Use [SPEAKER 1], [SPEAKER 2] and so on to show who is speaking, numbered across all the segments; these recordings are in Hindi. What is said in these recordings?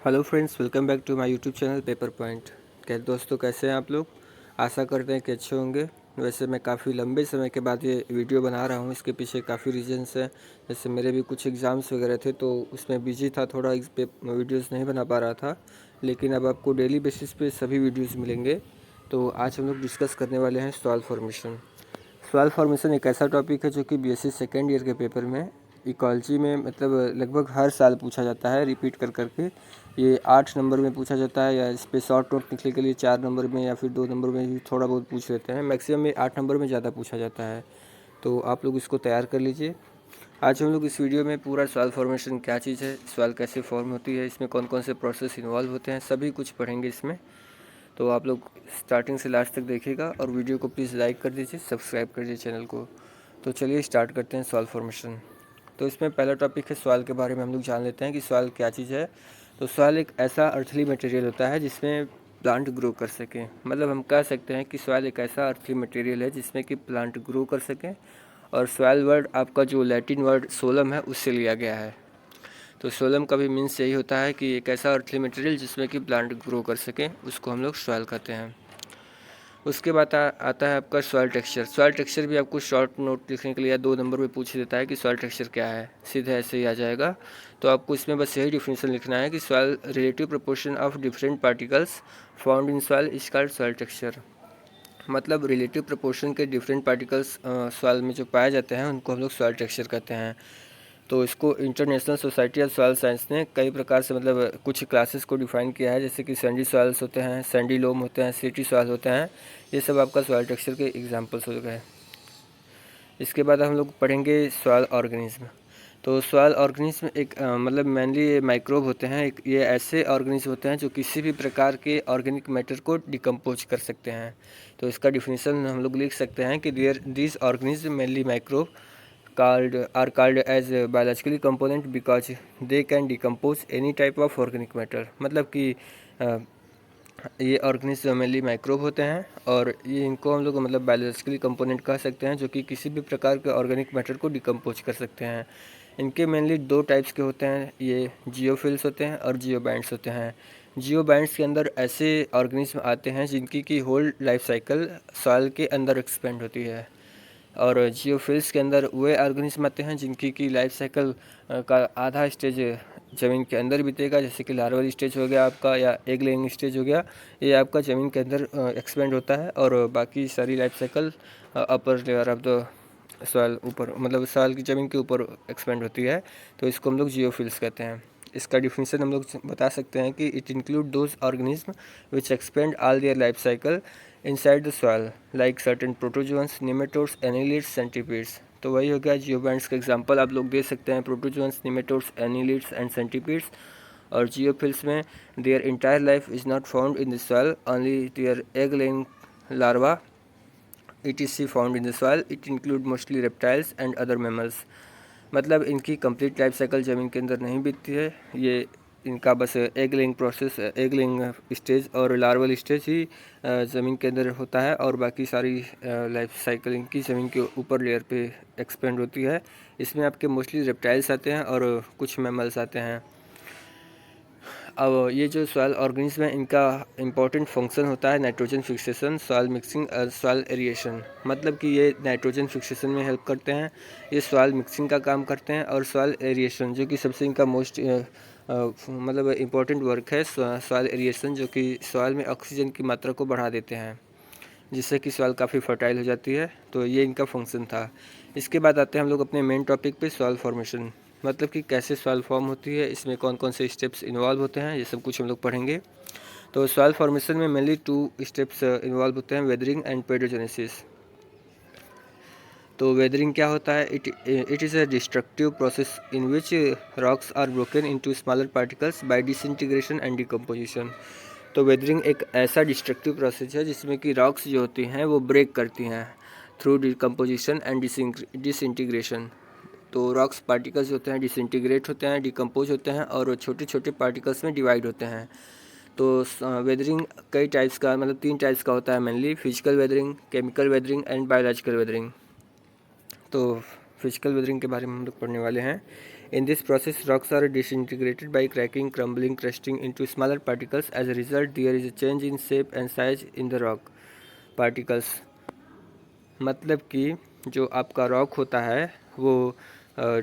[SPEAKER 1] Hello friends, welcome back to my YouTube channel paper point. क्या दोस्तों, कैसे हैं आप लोग? आशा करते हैं कि अच्छे होंगे। वैसे मैं काफ़ी लंबे समय के बाद ये वीडियो बना रहा हूँ। इसके पीछे काफ़ी रीजंस हैं। जैसे मेरे भी कुछ एग्ज़ाम्स वगैरह थे तो उसमें बिजी था, थोड़ा इस पे वीडियोज़ नहीं बना पा रहा था। लेकिन अब आपको डेली बेसिस पे सभी वीडियोज़ मिलेंगे। तो आज हम लोग डिस्कस करने वाले हैं सॉइल फॉर्मेशन। सॉइल फॉर्मेशन एक ऐसा टॉपिक है जो कि बीएससी सेकेंड ईयर के पेपर में इकोलॉजी में मतलब लगभग हर साल पूछा जाता है, रिपीट कर करके। ये 8 नंबर में पूछा जाता है, या इस पर शॉर्ट नोट लिखने के लिए 4 नंबर में या फिर 2 नंबर में भी थोड़ा बहुत पूछ लेते हैं। मैक्सिमम ये 8 नंबर में ज़्यादा पूछा जाता है। तो आप लोग इसको तैयार कर लीजिए। आज हम लोग इस वीडियो में पूरा सॉइल फॉर्मेशन क्या चीज़ है, सॉइल कैसे फॉर्म होती है, इसमें कौन कौन से प्रोसेस इन्वॉल्व होते हैं, सभी कुछ पढ़ेंगे इसमें। तो आप लोग स्टार्टिंग से लास्ट तक देखिएगा और वीडियो को प्लीज़ लाइक कर दीजिए, सब्सक्राइब कर दीजिए चैनल को। तो चलिए स्टार्ट करते हैं सॉइल फॉर्मेशन। तो इसमें पहला टॉपिक है सॉइल के बारे में। हम लोग जान लेते हैं कि सॉइल क्या चीज़ है। तो सॉइल एक ऐसा अर्थली मटेरियल होता है जिसमें प्लांट ग्रो कर सकें। मतलब हम कह सकते हैं कि सॉइल एक ऐसा अर्थली मटेरियल है जिसमें कि प्लांट ग्रो कर सकें। और सॉइल वर्ड आपका जो लैटिन वर्ड सोलम है उससे लिया गया है। तो सोलम का भी मीन्स यही होता है कि एक ऐसा अर्थली मटेरियल जिसमें कि प्लांट ग्रो कर सकें, उसको हम लोग सॉइल कहते हैं। उसके बाद आता है आपका सॉइल टेक्सचर। सॉइल टेक्सचर भी आपको शॉर्ट नोट लिखने के लिए या 2 नंबर में पूछ देता है कि सॉइल टेक्सचर क्या है, सीधे ऐसे ही आ जाएगा। तो आपको इसमें बस यही डिफिनेशन लिखना है कि soil relative proportion of different particles found in soil is called soil texture. मतलब रिलेटिव प्रोपोर्शन के डिफरेंट पार्टिकल्स सॉइल में जो पाए जाते हैं उनको हम लोग सॉइल टेक्सचर कहते हैं। तो इसको international society of soil science ने कई प्रकार से मतलब कुछ क्लासेस को डिफाइन किया है, जैसे कि सैंडी सॉइल्स होते हैं, सैंडी लोम होते हैं, सिटी सॉइल होते हैं। ये सब आपका सॉइल टेक्सचर के एग्जांपल्स हो गए। इसके बाद हम लोग पढ़ेंगे सॉइल ऑर्गेनिज्म। तो सॉइल ऑर्गेनिज्म एक मतलब मेनली ये माइक्रोब होते हैं। एक ये ऐसे ऑर्गेनिज्म होते हैं जो किसी भी प्रकार के ऑर्गेनिक मैटर को डिकम्पोज कर सकते हैं। तो इसका डिफिनीसन हम लोग लिख सकते हैं कि this organism mainly microbe are called as biologically component because they can decompose any type of organic matter। मतलब कि ये ऑर्गेनिज्म मेनली माइक्रोब होते हैं और ये इनको हम लोग मतलब बायोलॉजिकली कंपोनेंट कह सकते हैं, जो कि किसी भी प्रकार के ऑर्गेनिक मैटर को डिकम्पोज कर सकते हैं। इनके मेनली 2 टाइप्स के होते हैं, ये जियोफिल्स होते हैं और जियोबाइंड्स होते हैं। जियोबाइंड्स के अंदर ऐसे ऑर्गेनिज्म आते हैं जिनकी की होल लाइफ साइकिल सॉइल के अंदर एक्सपेंड होती है। और जियोफिल्स के अंदर वे ऑर्गेनिज्म आते हैं जिनकी की लाइफ साइकिल का आधा स्टेज ज़मीन के अंदर बीतेगा, जैसे कि लार्वल स्टेज हो गया आपका या एग लेइंग स्टेज हो गया। ये आपका ज़मीन के अंदर एक्सपेंड होता है और बाकी सारी life cycle upper layer of the soil, ऊपर मतलब सॉइल की ज़मीन के ऊपर एक्सपेंड होती है। तो इसको हम लोग जियोफिल्स कहते हैं। इसका डिफिनीसन हम लोग बता सकते हैं कि it include those organism which expand all their life cycle inside the soil like certain protozoans, nematodes, annelids, centipedes. तो वही हो गया जियोबाइंड्स का एग्जांपल आप लोग दे सकते हैं, protozoans, nematodes, annelids and centipedes. और जियोफिल्स में their entire life is not found in the soil, only their egg laying larva etc found in the soil. It include mostly reptiles and other mammals. मतलब इनकी कंप्लीट लाइफ साइकिल ज़मीन के अंदर नहीं बीतती है। ये इनका बस egg laying process, egg laying stage और लार्वल स्टेज ही ज़मीन के अंदर होता है, और बाकी सारी लाइफ साइकिल इनकी ज़मीन के ऊपर लेयर पे एक्सपेंड होती है। इसमें आपके मोस्टली रेप्टाइल्स आते हैं और कुछ मैमल्स आते हैं। अब ये जो सॉइल ऑर्गेनिज्म है इनका इम्पॉर्टेंट फंक्शन होता है नाइट्रोजन फिक्सेशन, सॉइल मिक्सिंग और सॉइल एरिएशन। मतलब कि ये नाइट्रोजन फिक्सेशन में हेल्प करते हैं, ये सॉइल मिक्सिंग का काम करते हैं, और सॉइल एरिएशन जो कि सबसे इनका मोस्ट मतलब इम्पॉर्टेंट वर्क है, सॉइल एरिएशन, जो कि सॉइल में ऑक्सीजन की मात्रा को बढ़ा देते हैं जिससे कि सॉइल काफ़ी फर्टाइल हो जाती है। तो ये इनका फंक्शन था। इसके बाद आते हैं हम लोग अपने मेन टॉपिक पे, सॉइल फॉर्मेशन। मतलब कि कैसे सॉइल फॉर्म होती है, इसमें कौन कौन से स्टेप्स इन्वॉल्व होते हैं, ये सब कुछ हम लोग पढ़ेंगे। तो सॉइल फॉर्मेशन में मेनली 2 स्टेप्स इन्वॉल्व होते हैं, वेदरिंग एंड पेडोजेनेसिस। तो वेदरिंग क्या होता है? It is a destructive process in which rocks are broken into smaller particles by disintegration and decomposition. तो वेदरिंग एक ऐसा डिस्ट्रक्टिव प्रोसेस है जिसमें कि रॉक्स जो होती हैं वो ब्रेक करती हैं थ्रू डिकम्पोजिशन एंड डिसइंटीग्रेशन। तो रॉक्स पार्टिकल्स होते हैं डिसइंटीग्रेट होते हैं, डिकम्पोज होते हैं और छोटे छोटे पार्टिकल्स में डिवाइड होते हैं। तो वेदरिंग कई टाइप्स का मतलब 3 टाइप्स का होता है mainly, physical weathering, chemical weathering and biological weathering. तो फिजिकल वेदरिंग के बारे में हम लोग पढ़ने वाले हैं। In this process, rocks are disintegrated by cracking, crumbling, crusting into smaller particles. As a result, there is a change in shape and size in the rock particles. मतलब कि जो आपका रॉक होता है वो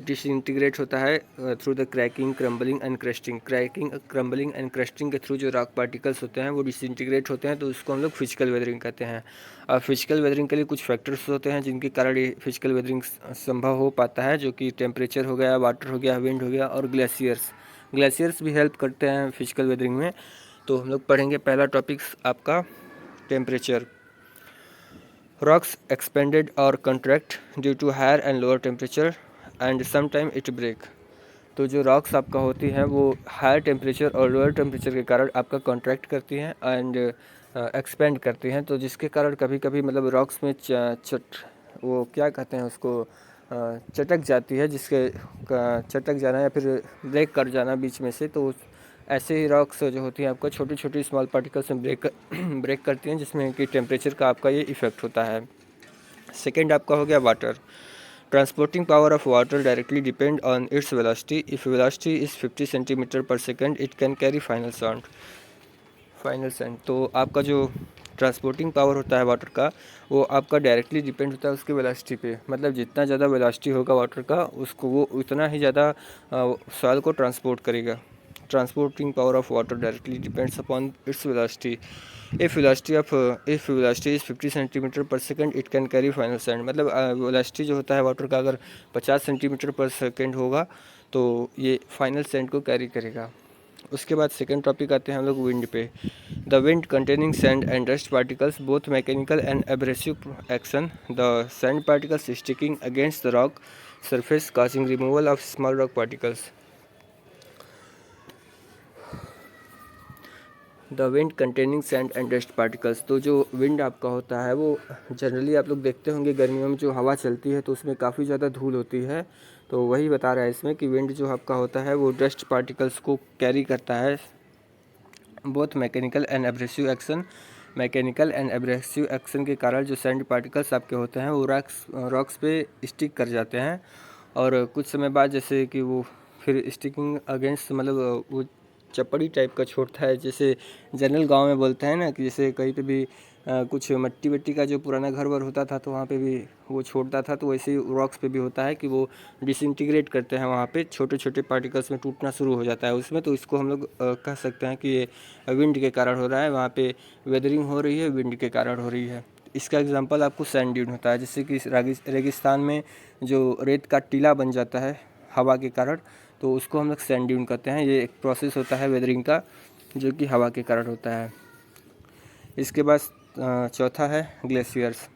[SPEAKER 1] डिसइंटीग्रेट होता है through the cracking, crumbling and crusting. Cracking, crumbling and crusting के थ्रू जो रॉक पार्टिकल्स होते हैं वो डिसइंटीग्रेट होते हैं, तो उसको हम लोग फिजिकल वेदरिंग कहते हैं। और फिजिकल वेदरिंग के लिए कुछ फैक्टर्स होते हैं जिनके कारण ये फिजिकल वेदरिंग संभव हो पाता है, जो कि टेम्परेचर हो गया, वाटर हो गया, विंड हो गया और ग्लेशियर्स। ग्लेशियर्स भी हेल्प करते हैं फिजिकल वेदरिंग में। तो हम लोग पढ़ेंगे पहला टॉपिक्स आपका temperature. Rocks expanded or contract due to higher and lower temperature and sometime it break। तो जो रॉक्स आपका होती हैं वो हायर टेम्परेचर और लोअर टेम्परेचर के कारण आपका कॉन्ट्रैक्ट करती हैं एंड एक्सपेंड करती हैं, तो जिसके कारण कभी कभी मतलब रॉक्स में वो क्या कहते हैं उसको चटक जाती है, जिसके चटक जाना या फिर ब्रेक कर जाना बीच में से। तो ऐसे ही रॉक्स जो होती हैं आपका छोटी छोटी स्मॉल पार्टिकल्स में ब्रेक करती हैं, जिसमें कि टेम्परेचर का आपका ये इफ़ेक्ट होता है। सेकेंड आपका हो गया water. Transporting power of water directly depend on its velocity. If velocity is 50 centimetre per second it can carry final sand. तो आपका जो ट्रांसपोर्टिंग पावर होता है वाटर का वो आपका डायरेक्टली डिपेंड होता है उसके वेलोसिटी पे। मतलब जितना ज़्यादा वेलोसिटी होगा वाटर का उसको वो उतना ही ज़्यादा सॉइल को ट्रांसपोर्ट करेगा। Transporting power of water directly depends upon its velocity. If velocity is 50 centimetre per second it can carry final sand. मतलब वेलोसिटी जो होता है वाटर का अगर 50 सेंटीमीटर पर सेकेंड होगा तो ये फाइनल सैंड को कैरी करेगा। उसके बाद सेकेंड टॉपिक आते हैं हम लोग विंड पे। The wind containing sand and dust particles both mechanical and abrasive action. The sand particles sticking against the rock surface causing removal of small rock particles. The wind containing sand and dust particles. तो जो विंड आपका होता है वो जनरली आप लोग देखते होंगे गर्मियों में जो हवा चलती है तो उसमें काफ़ी ज़्यादा धूल होती है। तो वही बता रहा है इसमें कि विंड जो आपका होता है वो डस्ट पार्टिकल्स को कैरी करता है। Both mechanical and abrasive action. Mechanical and abrasive action के कारण जो सैंड पार्टिकल्स आपके होते हैं वो रॉक्स पे स्टिक कर जाते हैं और कुछ समय बाद जैसे कि वो फिर स्टिकिंग अगेंस्ट मतलब वो चपड़ी टाइप का छोड़ता है। जैसे जनरल गांव में बोलते हैं ना कि जैसे कहीं पे भी कुछ मट्टी वट्टी का जो पुराना घर वर होता था तो वहाँ पे भी वो छोड़ता था, तो वैसे ही रॉक्स पे भी होता है कि वो डिसइंटीग्रेट करते हैं, वहाँ पे छोटे छोटे पार्टिकल्स में टूटना शुरू हो जाता है उसमें। तो इसको हम लोग कह सकते हैं कि ये विंड के कारण हो रहा है, वहाँ पे वेदरिंग हो रही है विंड के कारण हो रही है। इसका एग्जांपल आपको सैंड ड्यून होता है, जैसे कि रेगिस्तान में जो रेत का टीला बन जाता है हवा के कारण, तो उसको हम लोग सैंड ड्यून कहते हैं। ये एक प्रोसेस होता है वेदरिंग का जो कि हवा के कारण होता है। इसके बाद चौथा है glaciers.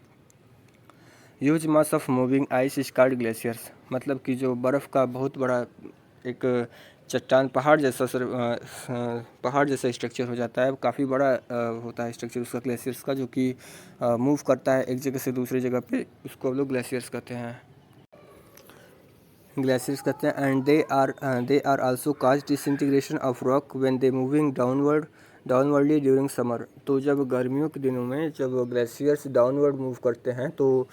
[SPEAKER 1] Huge mass of moving ice scarred glaciers. मतलब कि जो बर्फ़ का बहुत बड़ा एक चट्टान पहाड़ जैसा स्ट्रक्चर हो जाता है, काफ़ी बड़ा होता है स्ट्रक्चर उसका ग्लेशियर्स का, जो कि मूव करता है एक जगह से दूसरी जगह पे, उसको हम लोग ग्लेशियर्स कहते हैं। ग्लेशियर्स कहते हैं and they are also cause disintegration of rock when they moving downwardly during summer. तो जब गर्मियों के दिनों में जब ग्लेशियर्स डाउनवर्ड मूव करते हैं तो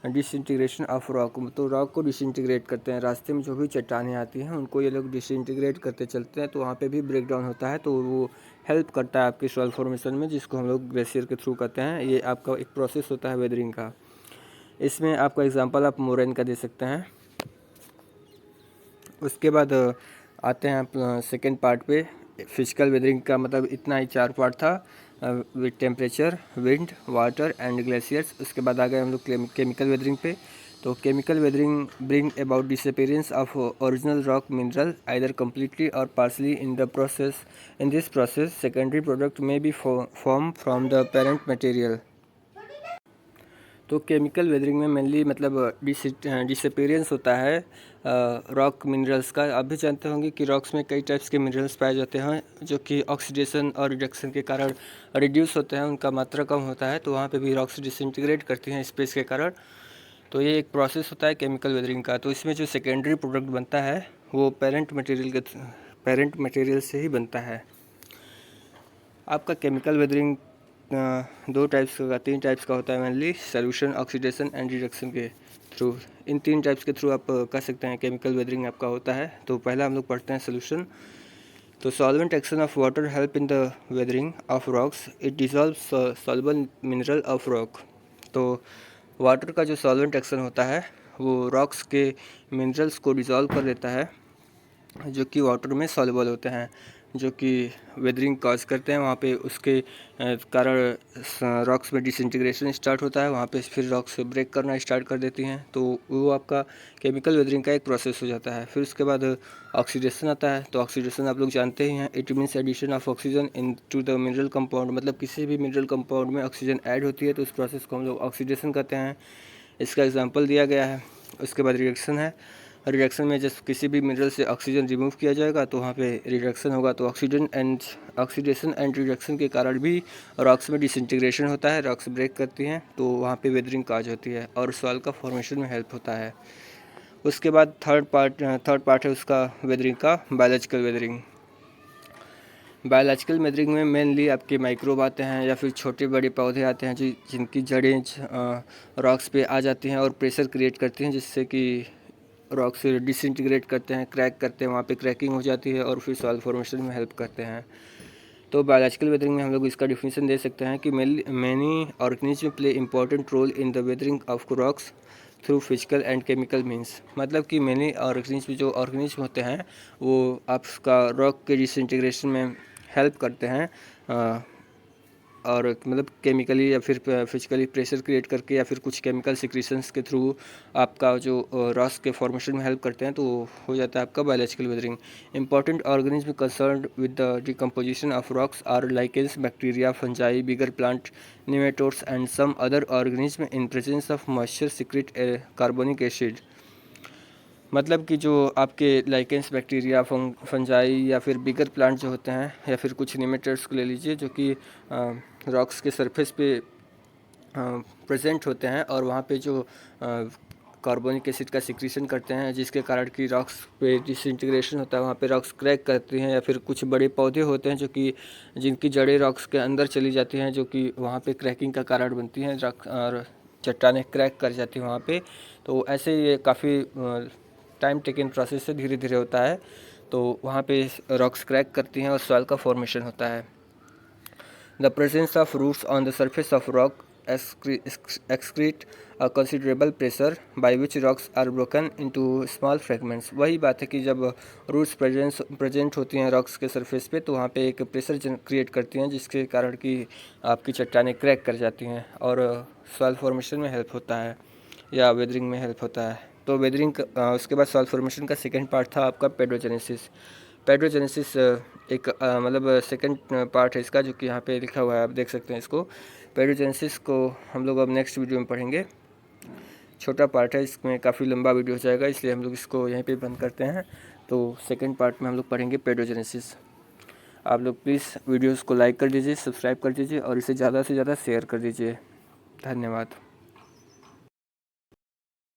[SPEAKER 1] डिसइंटीग्रेशन ऑफ रॉक, तो रॉक को डिसइंटीग्रेट करते हैं। रास्ते में जो भी चट्टानें आती हैं उनको ये लोग डिसइंटीग्रेट करते चलते हैं, तो वहाँ पे भी ब्रेक डाउन होता है, तो वो हेल्प करता है आपकी सॉइल फॉर्मेशन में, जिसको हम लोग ग्लेशियर के थ्रू करते हैं। ये आपका एक प्रोसेस होता है वेदरिंग का। इसमें आपका एग्जाम्पल आप मोरेन का दे सकते हैं। उसके बाद आते हैं आप सेकेंड पार्ट पे। फिजिकल वेदरिंग का मतलब इतना ही 4 पार्ट था, with temperature, wind, water and glaciers. उसके बाद आ गए हम लोग केमिकल वेदरिंग पे। तो chemical weathering bring about disappearance of original rock mineral either completely or partially in this process secondary product may be form from the parent material. तो केमिकल वेदरिंग में मेनली मतलब डिसअपीयरेंस होता है रॉक मिनरल्स का। आप भी जानते होंगे कि रॉक्स में कई टाइप्स के मिनरल्स पाए जाते हैं जो कि ऑक्सीडेशन और रिडक्शन के कारण रिड्यूस होते हैं, उनका मात्रा कम होता है, तो वहाँ पे भी रॉक्स डिसइंटीग्रेट करती हैं स्पेस के कारण। तो ये एक प्रोसेस होता है केमिकल वेदरिंग का। तो इसमें जो सेकेंडरी प्रोडक्ट बनता है वो पेरेंट मटेरियल से ही बनता है। आपका केमिकल वेदरिंग 3 टाइप्स का होता है mainly, solution, oxidation and reduction के। थ्रू, इन 3 टाइप्स के थ्रू आप कर सकते हैं केमिकल वेदरिंग आपका होता है। तो पहला हम लोग पढ़ते हैं सोल्यूशन। तो solvent action of water help in the weathering of rocks, it dissolves soluble mineral of rock. तो वाटर का जो सॉल्वेंट एक्शन होता है वो रॉक्स के मिनरल्स को डिज़ोल्व कर देता है जो कि वाटर में सॉल्युबल होते हैं, जो कि वेदरिंग कॉज करते हैं। वहाँ पे उसके कारण रॉक्स में डिसइंटीग्रेशन स्टार्ट होता है, वहाँ पे फिर रॉक्स ब्रेक करना स्टार्ट कर देती हैं। तो वो आपका केमिकल वेदरिंग का एक प्रोसेस हो जाता है। फिर उसके बाद ऑक्सीडेशन आता है। तो ऑक्सीडेशन आप लोग जानते ही हैं, it means addition of oxygen into the mineral compound. मतलब किसी भी मिनरल कंपाउंड में ऑक्सीजन ऐड होती है तो उस प्रोसेस को हम लोग ऑक्सीडेशन कहते हैं। इसका एग्जाम्पल दिया गया है। उसके बाद रिएक्शन है। रिडक्शन में जब किसी भी मिनरल से ऑक्सीजन रिमूव किया जाएगा तो वहाँ पे रिडक्शन होगा। तो ऑक्सीडेशन एंड रिडक्शन के कारण भी रॉक्स में डिसइंटीग्रेशन होता है, रॉक्स ब्रेक करती हैं, तो वहाँ पे वेदरिंग काज होती है और सॉइल का फॉर्मेशन में हेल्प होता है। उसके बाद थर्ड पार्ट है उसका वेदरिंग का, बायोलॉजिकल वेदरिंग। बायोलॉजिकल वेदरिंग में मेनली आपके माइक्रोब आते हैं या फिर छोटे बड़े पौधे आते हैं जिनकी जड़ें रॉक्स पे आ जाती हैं और प्रेशर क्रिएट करती हैं, जिससे कि रॉक से डिसइंटीग्रेट करते हैं, क्रैक करते हैं, वहाँ पे क्रैकिंग हो जाती है और फिर सॉइल फॉर्मेशन में हेल्प करते हैं। तो बायोलॉजिकल वेदरिंग में हम लोग इसका डिफिनेशन दे सकते हैं कि many organism play important role in the weathering of rocks through physical and chemical means. मतलब कि मैनी ऑर्गेनिज्म जो ऑर्गेनिज्म होते हैं वो आपका रॉक के डिसइंटीग्रेशन में हेल्प करते हैं, और मतलब केमिकली या फिर फिजिकली प्रेशर क्रिएट करके या फिर कुछ केमिकल सिक्रीशंस के थ्रू आपका जो रॉक्स के फॉर्मेशन में हेल्प करते हैं, तो हो जाता है आपका biological weathering. Important organism concerned with the decomposition of rocks are lichens, bacteria, fungi, bigger plant, nematodes and some other organism in presence of moisture secrete carbonic acid. मतलब कि जो आपके लाइकेंस, बैक्टीरिया, फंजाई या फिर बिगर प्लांट जो होते हैं या फिर कुछ निमेटोड्स को ले लीजिए जो कि रॉक्स के सरफेस पे प्रेजेंट होते हैं और वहाँ पे जो कार्बोनिक एसिड का सिक्रीशन करते हैं, जिसके कारण कि रॉक्स पे डिसइंटीग्रेशन होता है, वहाँ पे रॉक्स क्रैक करती हैं। या फिर कुछ बड़े पौधे होते हैं जो कि जिनकी जड़ें रॉक्स के अंदर चली जाती हैं, जो कि वहाँ पे क्रैकिंग का कारण बनती हैं, और चट्टानें क्रैक कर जाती हैं वहाँ पे। तो ऐसे ये काफ़ी टाइम टेकिंग प्रोसेस से धीरे धीरे होता है। तो वहाँ पे रॉक्स क्रैक करती हैं और सॉइल का फॉर्मेशन होता है। The presence of roots on the surface of rock excrete a considerable pressure by which rocks are broken into small fragments। वही बात है कि जब रूट्स प्रेजेंट होती हैं रॉक्स के सरफेस पे तो वहाँ पे एक प्रेशर क्रिएट करती हैं, जिसके कारण कि आपकी चट्टानें क्रैक कर जाती हैं और सॉइल फॉर्मेशन में हेल्प होता है या वेदरिंग में हेल्प होता है। तो वेदरिंग उसके बाद सॉइल फॉर्मेशन का सेकेंड पार्ट था आपका पेडोजेनेसिस। पेडोजेनेसिस एक मतलब सेकंड पार्ट है इसका, जो कि यहाँ पे लिखा हुआ है, आप देख सकते हैं इसको। पेडोजेनेसिस को हम लोग अब नेक्स्ट वीडियो में पढ़ेंगे। छोटा पार्ट है, इसमें काफ़ी लंबा वीडियो हो जाएगा, इसलिए हम लोग इसको यहीं पे बंद करते हैं। तो सेकंड पार्ट में हम लोग पढ़ेंगे पेडोजेनेसिस। आप लोग प्लीज़ वीडियोज़ को लाइक कर दीजिए, सब्सक्राइब कर दीजिए और इसे ज़्यादा से ज़्यादा शेयर कर दीजिए। धन्यवाद।